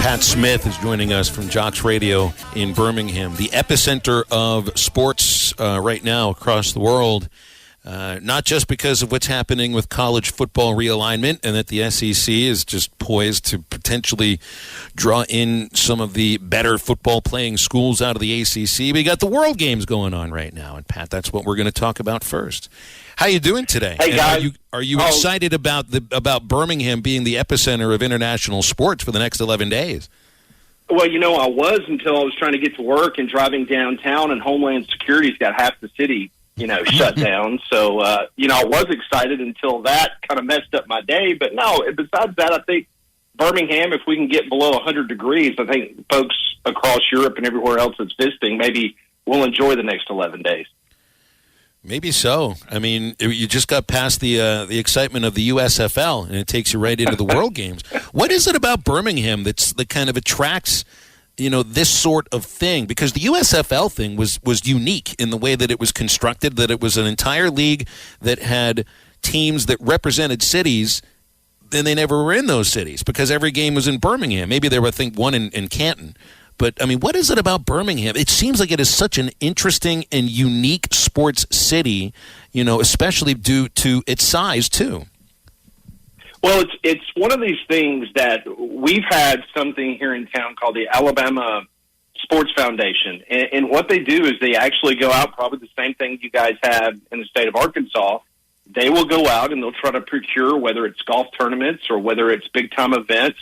Pat Smith is joining us from JOX Radio in Birmingham, the epicenter of sports right now across the world. Not just because of what's happening with college football realignment and that the SEC is just poised to potentially draw in some of the better football playing schools out of the ACC. But you got the World Games going on right now. And, Pat, that's what we're going to talk about first. How you doing today? Hey, guys. Are you excited about Birmingham being the epicenter of international sports for the next 11 days? Well, I was until I was trying to get to work and driving downtown, and Homeland Security's got half the city, shut down. So, I was excited until that kind of messed up my day. But no, besides that, I think Birmingham, if we can get below 100 degrees, I think folks across Europe and everywhere else that's visiting maybe will enjoy the next 11 days. Maybe so. I mean, you just got past the excitement of the USFL, and it takes you right into the World Games. What is it about Birmingham that kind of attracts, this sort of thing? Because the USFL thing was unique in the way that it was constructed, that it was an entire league that had teams that represented cities, and they never were in those cities because every game was in Birmingham. Maybe there were, I think, one in Canton. But, I mean, what is it about Birmingham? It seems like it is such an interesting and unique sports city, especially due to its size, too. Well, it's one of these things that we've had something here in town called the Alabama Sports Foundation. And what they do is they actually go out, probably the same thing you guys have in the state of Arkansas. They will go out and they'll try to procure, whether it's golf tournaments or whether it's big-time events.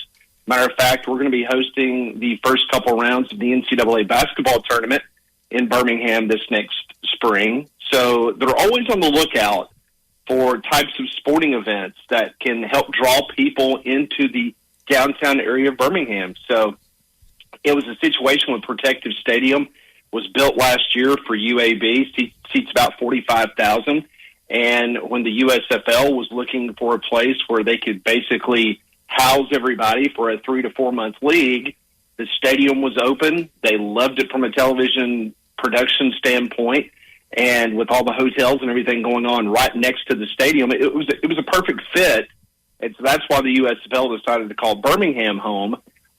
Matter of fact, we're going to be hosting the first couple rounds of the NCAA basketball tournament in Birmingham this next spring. So they're always on the lookout for types of sporting events that can help draw people into the downtown area of Birmingham. So it was a situation with Protective Stadium, was built last year for UAB, seats about 45,000. And when the USFL was looking for a place where they could basically house everybody for a 3 to 4 month league, the stadium was open. They loved it from a television production standpoint, and with all the hotels and everything going on right next to the stadium, it was a perfect fit. And so that's why the USFL decided to call Birmingham home.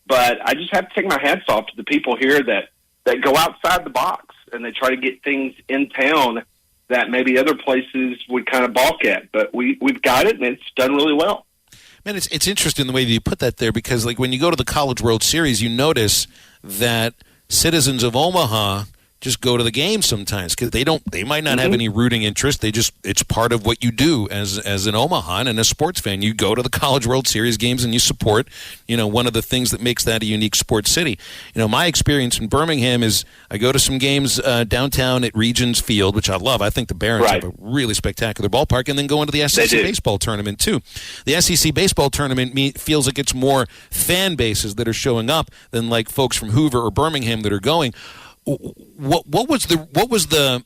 But I just have to take my hats off to the people here that go outside the box and they try to get things in town that maybe other places would kind of balk at. But we've got it, and it's done really well. Man, it's interesting the way that you put that there, because like when you go to the College World Series, you notice that citizens of Omaha just go to the game sometimes because they might not have any rooting interest. It's part of what you do as an Omahan and a sports fan. You go to the College World Series games and you support, one of the things that makes that a unique sports city. My experience in Birmingham is I go to some games downtown at Regions Field, which I love. I think the Barons have a really spectacular ballpark, and then go into the SEC baseball tournament too. The SEC baseball tournament feels like it's more fan bases that are showing up than like folks from Hoover or Birmingham that are going. How was the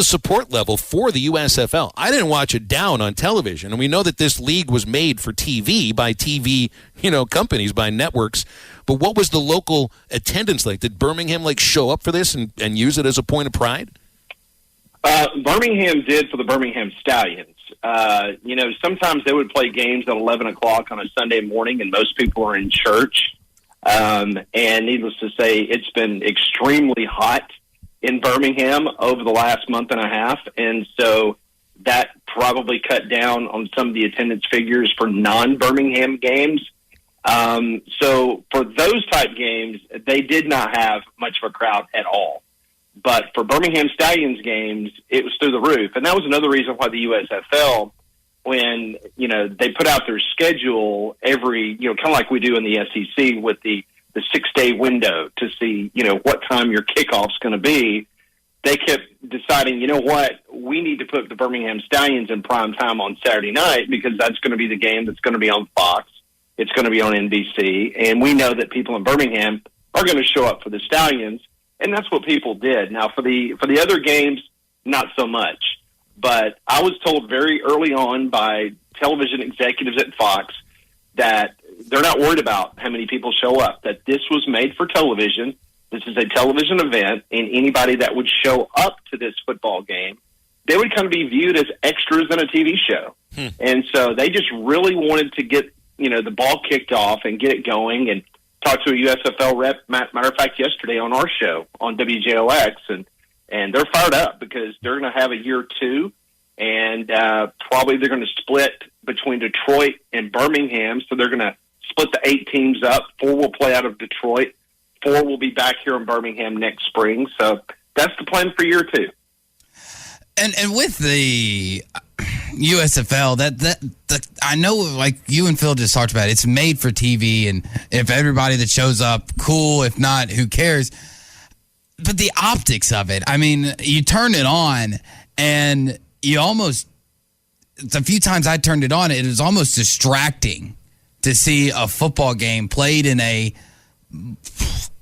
support level for the USFL? I didn't watch it down on television, and we know that this league was made for TV by TV, companies, by networks. But what was the local attendance like? Did Birmingham show up for this and use it as a point of pride? Birmingham did for the Birmingham Stallions. Sometimes they would play games at 11 o'clock on a Sunday morning, and most people are in church. And needless to say, it's been extremely hot in Birmingham over the last month and a half. And so that probably cut down on some of the attendance figures for non-Birmingham games. So for those type games, they did not have much of a crowd at all. But for Birmingham Stallions games, it was through the roof. And that was another reason why the USFL, when, they put out their schedule every, kind of like we do in the SEC with the 6-day window to see, what time your kickoff's going to be, they kept deciding, we need to put the Birmingham Stallions in prime time on Saturday night because that's going to be the game that's going to be on Fox. It's going to be on NBC. And we know that people in Birmingham are going to show up for the Stallions. And that's what people did. Now, for the other games, not so much. But I was told very early on by television executives at Fox that they're not worried about how many people show up, that this was made for television. This is a television event, and anybody that would show up to this football game, they would kind of be viewed as extras in a TV show. And so they just really wanted to get the ball kicked off and get it going. And talked to a USFL rep, matter of fact, yesterday on our show on WJOX, and they're fired up because they're going to have a year two, and probably they're going to split between Detroit and Birmingham. So they're going to split the 8 teams up. 4 will play out of Detroit. 4 will be back here in Birmingham next spring. So that's the plan for year two. And with the USFL, that I know, like you and Phil just talked about, it's made for TV, and if everybody that shows up, cool. If not, who cares? But the optics of it, I mean, you turn it on, and you almost, a few times I turned it on, it was almost distracting to see a football game played in an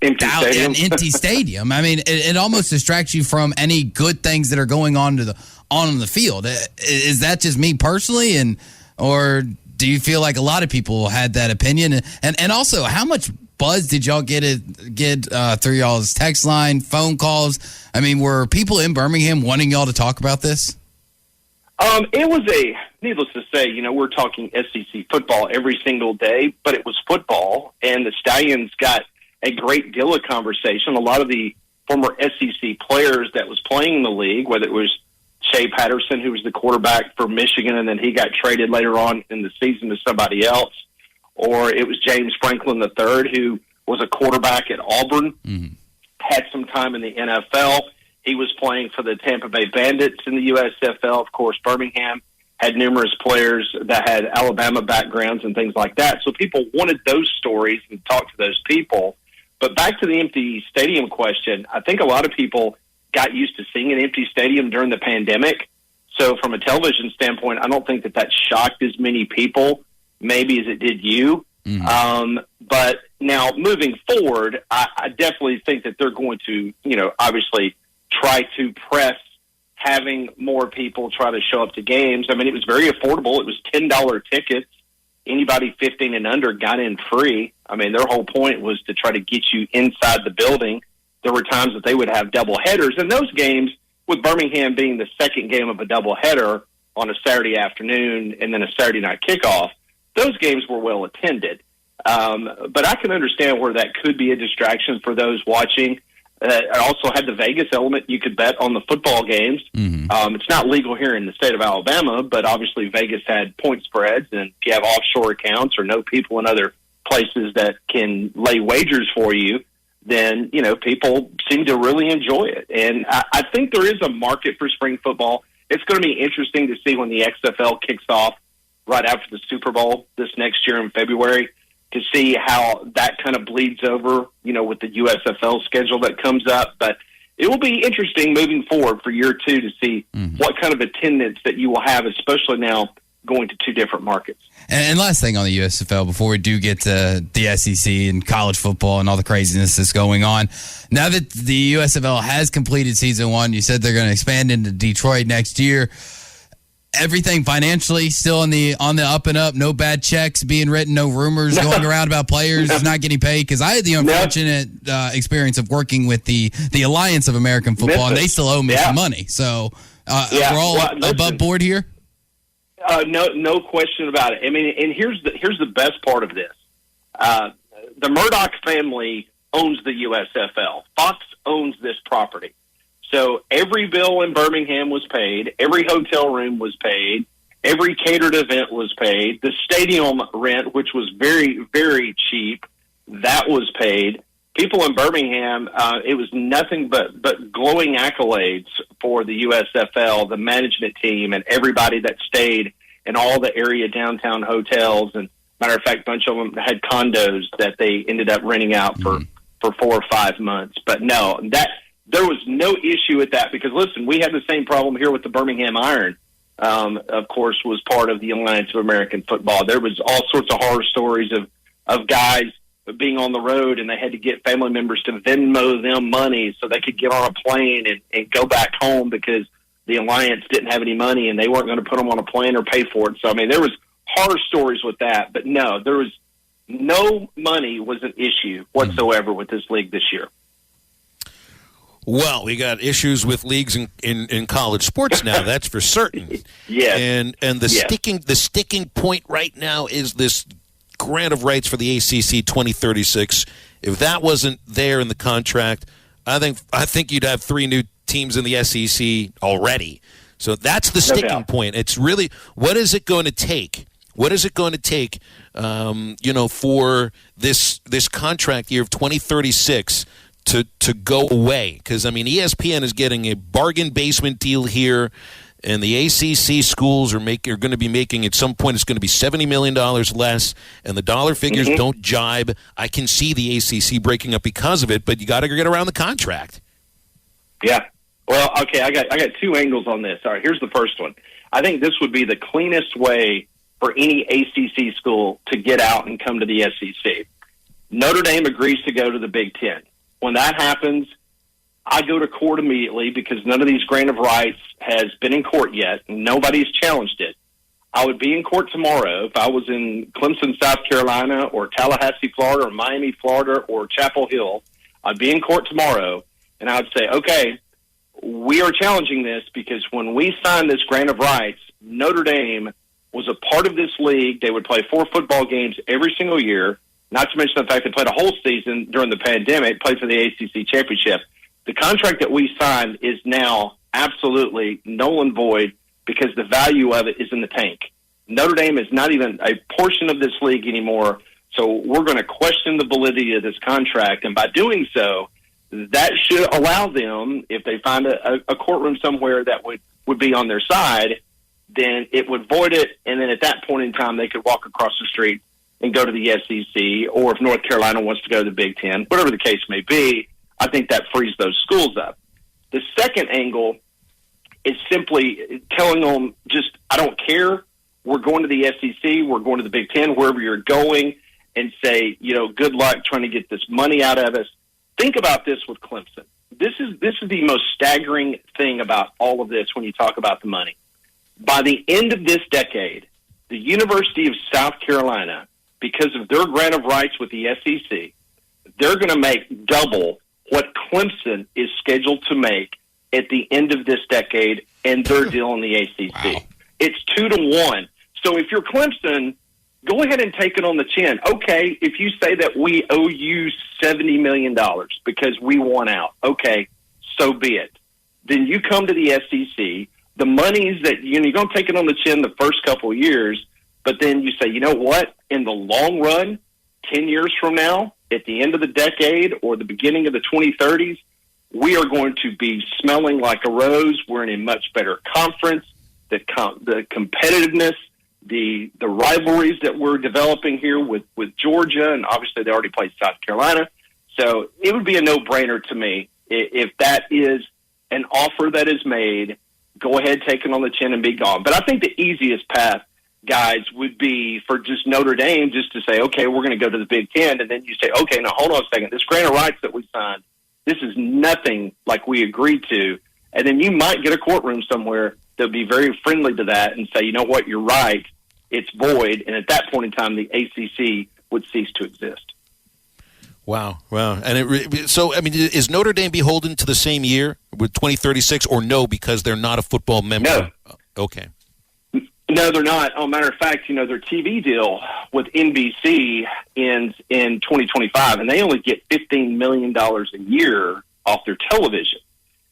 empty stadium. I mean, it almost distracts you from any good things that are going on on the field. Is that just me personally, or do you feel like a lot of people had that opinion? And also, how much buzz did y'all get through y'all's text line, phone calls? I mean, were people in Birmingham wanting y'all to talk about this? It was needless to say, we're talking SEC football every single day, but it was football, and the Stallions got a great deal of conversation. A lot of the former SEC players that was playing in the league, whether it was Shea Patterson, who was the quarterback for Michigan, and then he got traded later on in the season to somebody else, or it was James Franklin III, who was a quarterback at Auburn, had some time in the NFL. He was playing for the Tampa Bay Bandits in the USFL. Of course, Birmingham had numerous players that had Alabama backgrounds and things like that. So people wanted those stories and talk to those people. But back to the empty stadium question, I think a lot of people got used to seeing an empty stadium during the pandemic. So from a television standpoint, I don't think that shocked as many people maybe as it did you. But now moving forward, I definitely think that they're going to, obviously try to press having more people try to show up to games. I mean, it was very affordable. It was $10 tickets. Anybody 15 and under got in free. I mean, their whole point was to try to get you inside the building. There were times that they would have double headers, and those games, with Birmingham being the second game of a double header on a Saturday afternoon and then a Saturday night kickoff, those games were well attended. But I can understand where that could be a distraction for those watching. It also had the Vegas element. You could bet on the football games. It's not legal here in the state of Alabama, but obviously Vegas had point spreads, and if you have offshore accounts or know people in other places that can lay wagers for you, then, people seem to really enjoy it. And I think there is a market for spring football. It's going to be interesting to see when the XFL kicks off right after the Super Bowl this next year in February, to see how that kind of bleeds over, with the USFL schedule that comes up. But it will be interesting moving forward for year two to see what kind of attendance that you will have, especially now going to 2 different markets. And last thing on the USFL before we do get to the SEC and college football and all the craziness that's going on. Now that the USFL has completed season 1, you said they're going to expand into Detroit next year. Everything financially still on the up and up. No bad checks being written. No rumors going around about players not getting paid. Because I had the unfortunate experience of working with the Alliance of American Football, and they still owe me some money. So we're all above board here. No question about it. I mean, and here's the best part of this. The Murdoch family owns the USFL. Fox owns this property. So every bill in Birmingham was paid. Every hotel room was paid. Every catered event was paid. The stadium rent, which was very, very cheap, that was paid. People in Birmingham, it was nothing but glowing accolades for the USFL, the management team, and everybody that stayed in all the area downtown hotels. And matter of fact, a bunch of them had condos that they ended up renting out for 4 or 5 months. But no, there was no issue with that because, listen, we had the same problem here with the Birmingham Iron, of course, was part of the Alliance of American Football. There was all sorts of horror stories of guys being on the road, and they had to get family members to Venmo them money so they could get on a plane and go back home because the Alliance didn't have any money and they weren't going to put them on a plane or pay for it. So, I mean, there was horror stories with that. But, no, there was no money was an issue whatsoever with this league this year. Well, we got issues with leagues in college sports now. That's for certain. Yes. And the sticking point right now is this grant of rights for the ACC 2036. If that wasn't there in the contract, I think you'd have 3 new teams in the SEC already. So that's the sticking point. It's really, what is it going to take? What is it going to take, for this contract year of 2036 to go away? Because, I mean, ESPN is getting a bargain basement deal here, and the ACC schools are going to be making, at some point, it's going to be $70 million less, and the dollar figures don't jibe. I can see the ACC breaking up because of it, but you got to get around the contract. Yeah. Well, okay, I got 2 angles on this. All right, here's the first one. I think this would be the cleanest way for any ACC school to get out and come to the SEC. Notre Dame agrees to go to the Big Ten. When that happens, I go to court immediately because none of these grant of rights has been in court yet, and nobody's challenged it. I would be in court tomorrow if I was in Clemson, South Carolina, or Tallahassee, Florida, or Miami, Florida, or Chapel Hill. I'd be in court tomorrow, and I would say, okay, we are challenging this because when we signed this grant of rights, Notre Dame was a part of this league. They would play 4 football games every single year, not to mention the fact they played a whole season during the pandemic, played for the ACC championship. The contract that we signed is now absolutely null and void because the value of it is in the tank. Notre Dame is not even a portion of this league anymore, so we're going to question the validity of this contract, and by doing so, that should allow them, if they find a courtroom somewhere that would be on their side, then it would void it, and then at that point in time, they could walk across the street and go to the SEC, or if North Carolina wants to go to the Big Ten, whatever the case may be, I think that frees those schools up. The second angle is simply telling them, I don't care, we're going to the SEC, we're going to the Big Ten, wherever you're going, and say, good luck trying to get this money out of us. Think about this with Clemson. This is the most staggering thing about all of this when you talk about the money. By the end of this decade, the University of South Carolina, because of their grant of rights with the SEC, they're going to make double what Clemson is scheduled to make at the end of this decade and their deal in the ACC. Wow. It's 2-1. So if you're Clemson, go ahead and take it on the chin. Okay, if you say that we owe you $70 million because we won out, okay, so be it. Then you come to the SEC. The monies that you're going to take it on the chin the first couple of years, but then you say, you know what? In the long run, 10 years from now, at the end of the decade or the beginning of the 2030s, we are going to be smelling like a rose. We're in a much better conference. The competitiveness, the rivalries that we're developing here with Georgia, and obviously they already played South Carolina. So it would be a no-brainer to me if that is an offer that is made. Go ahead, take it on the chin and be gone. But I think the easiest path, guys, would be for just Notre Dame just to say, okay, we're going to go to the Big Ten, and then you say, okay, now hold on a second. This grant of rights that we signed, this is nothing like we agreed to. And then you might get a courtroom somewhere that would be very friendly to that and say, you know what, you're right, it's void. And at that point in time, the ACC would cease to exist. Wow. And so, I mean, is Notre Dame beholden to the same year with 2036 or no, because they're not a football member? No. Okay. No, they're not. Oh, matter of fact, their TV deal with NBC ends in 2025, and they only get $15 million a year off their television.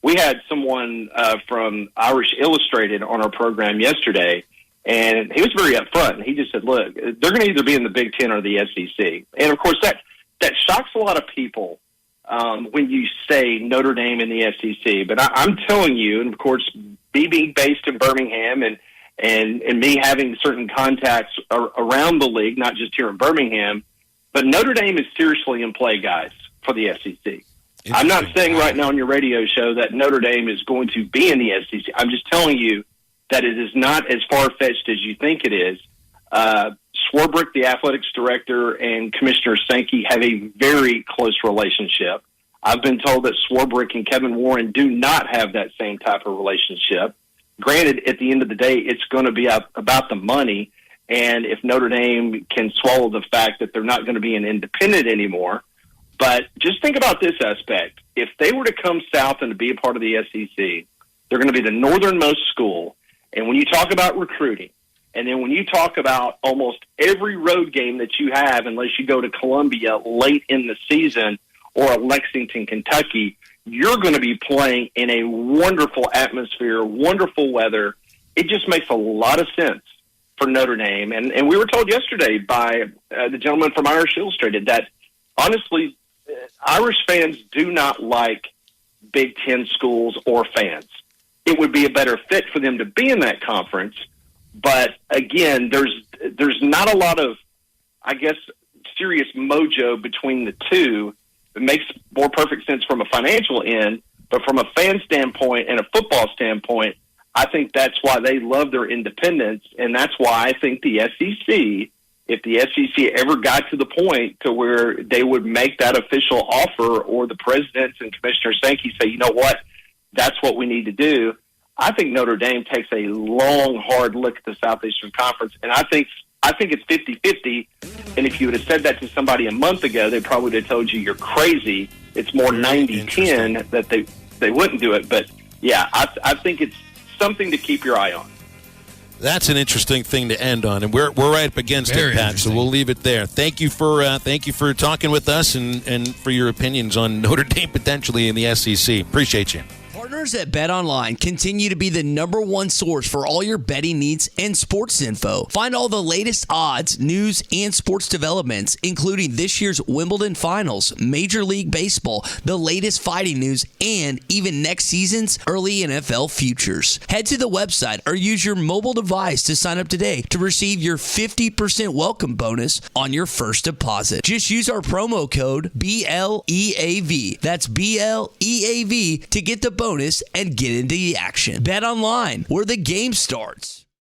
We had someone from Irish Illustrated on our program yesterday, and he was very upfront. He just said, look, they're going to either be in the Big Ten or the SEC. And, of course, that shocks a lot of people when you say Notre Dame in the SEC. But I'm telling you, and, of course, being based in Birmingham and me having certain contacts around the league, not just here in Birmingham, but Notre Dame is seriously in play, guys, for the SEC. I'm not saying right now on your radio show that Notre Dame is going to be in the SEC. I'm just telling you that it is not as far-fetched as you think it is. Swarbrick, the athletics director, and Commissioner Sankey have a very close relationship. I've been told that Swarbrick and Kevin Warren do not have that same type of relationship. Granted, at the end of the day, it's going to be about the money, and if Notre Dame can swallow the fact that they're not going to be an independent anymore. But just think about this aspect. If they were to come south and to be a part of the SEC, they're going to be the northernmost school. And when you talk about recruiting, And then when you talk about almost every road game that you have, unless you go to Columbia late in the season or Lexington, Kentucky, you're going to be playing in a wonderful atmosphere, wonderful weather. It just makes a lot of sense for Notre Dame. And we were told yesterday by the gentleman from Irish Illustrated that, honestly, Irish fans do not like Big Ten schools or fans. It would be a better fit for them to be in that conference. But, again, there's not a lot of, I guess, serious mojo between the two. It makes more perfect sense from a financial end, but from a fan standpoint and a football standpoint, I think that's why they love their independence, and that's why I think the SEC, if the SEC ever got to the point to where they would make that official offer, or the presidents and Commissioner Sankey say, you know what, that's what we need to do, I think Notre Dame takes a long, hard look at the Southeastern Conference, and I think it's 50-50, and if you would have said that to somebody a month ago, they probably would have told you you're crazy. It's more 90-10 that they wouldn't do it. But, yeah, I think it's something to keep your eye on. That's an interesting thing to end on, and we're right up against it, Pat, so we'll leave it there. Thank you for talking with us and for your opinions on Notre Dame potentially in the SEC. Appreciate you. Partners at BetOnline continue to be the #1 source for all your betting needs and sports info. Find all the latest odds, news, and sports developments, including this year's Wimbledon Finals, Major League Baseball, the latest fighting news, and even next season's early NFL futures. Head to the website or use your mobile device to sign up today to receive your 50% welcome bonus on your first deposit. Just use our promo code BLEAV. That's BLEAV to get the bonus and get into the action. Bet online, where the game starts.